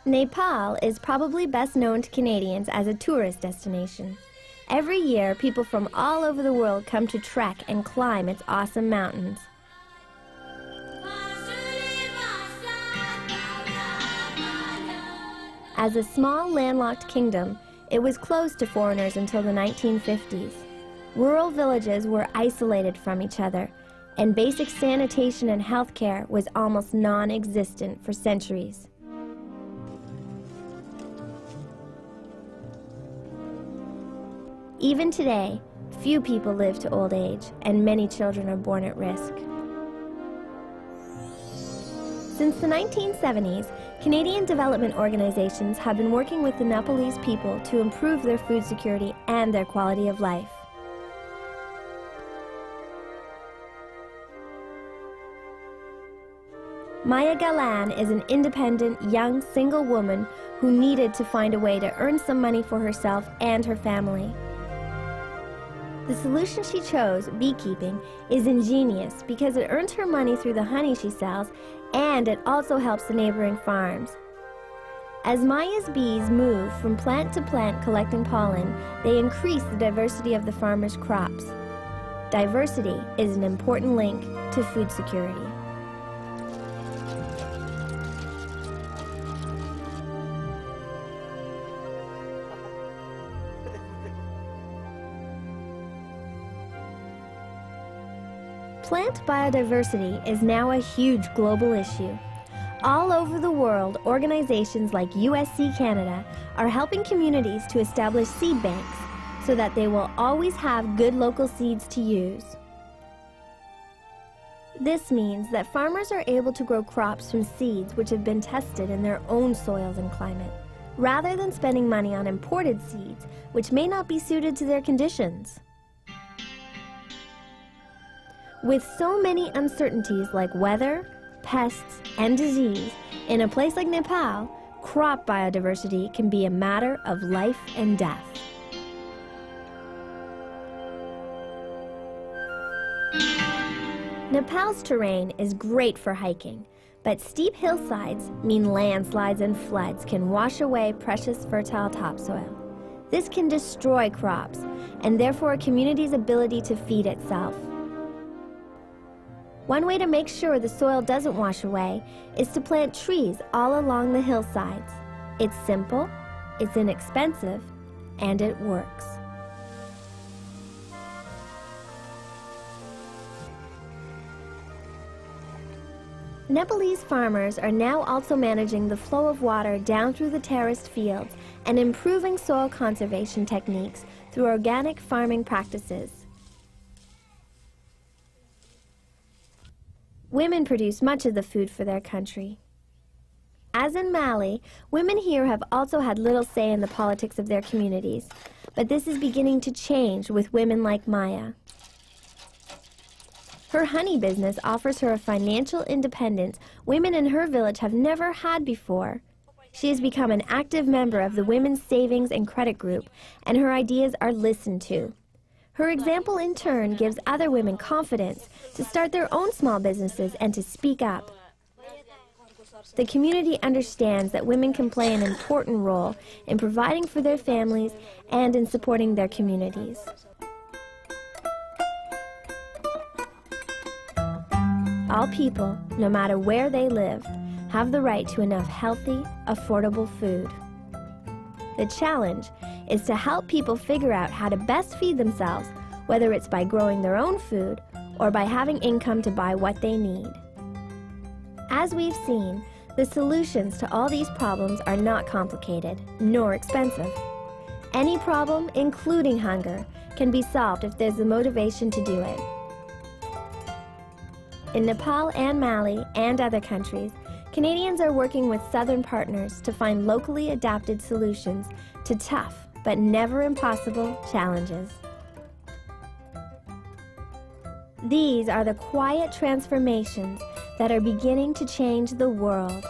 Nepal is probably best known to Canadians as a tourist destination. Every year, people from all over the world come to trek and climb its awesome mountains. As a small landlocked kingdom, it was closed to foreigners until the 1950s. Rural villages were isolated from each other, and basic sanitation and health care was almost non-existent for centuries. Even today, few people live to old age, and many children are born at risk. Since the 1970s, Canadian development organizations have been working with the Nepalese people to improve their food security and their quality of life. Maya Galan is an independent, young, single woman who needed to find a way to earn some money for herself and her family. The solution she chose, beekeeping, is ingenious because it earns her money through the honey she sells, and it also helps the neighboring farms. As Maya's bees move from plant to plant collecting pollen, they increase the diversity of the farmers' crops. Diversity is an important link to food security. Plant biodiversity is now a huge global issue. All over the world, organizations like USC Canada are helping communities to establish seed banks so that they will always have good local seeds to use. This means that farmers are able to grow crops from seeds which have been tested in their own soils and climate, rather than spending money on imported seeds which may not be suited to their conditions. With so many uncertainties like weather, pests, and disease, in a place like Nepal, crop biodiversity can be a matter of life and death. Nepal's terrain is great for hiking, but steep hillsides mean landslides and floods can wash away precious fertile topsoil. This can destroy crops, and therefore a community's ability to feed itself. One way to make sure the soil doesn't wash away is to plant trees all along the hillsides. It's simple, it's inexpensive, and it works. Nepalese farmers are now also managing the flow of water down through the terraced fields and improving soil conservation techniques through organic farming practices. Women produce much of the food for their country. As in Mali, women here have also had little say in the politics of their communities, but this is beginning to change with women like Maya. Her honey business offers her a financial independence women in her village have never had before. She has become an active member of the Women's Savings and Credit Group, and her ideas are listened to. Her example, in turn, gives other women confidence to start their own small businesses and to speak up. The community understands that women can play an important role in providing for their families and in supporting their communities. All people, no matter where they live, have the right to enough healthy, affordable food. The challenge is to help people figure out how to best feed themselves, whether it's by growing their own food or by having income to buy what they need. As we've seen, the solutions to all these problems are not complicated, nor expensive. Any problem, including hunger, can be solved if there's the motivation to do it. In Nepal and Mali and other countries, Canadians are working with Southern partners to find locally adapted solutions to tough but never impossible challenges. These are the quiet transformations that are beginning to change the world.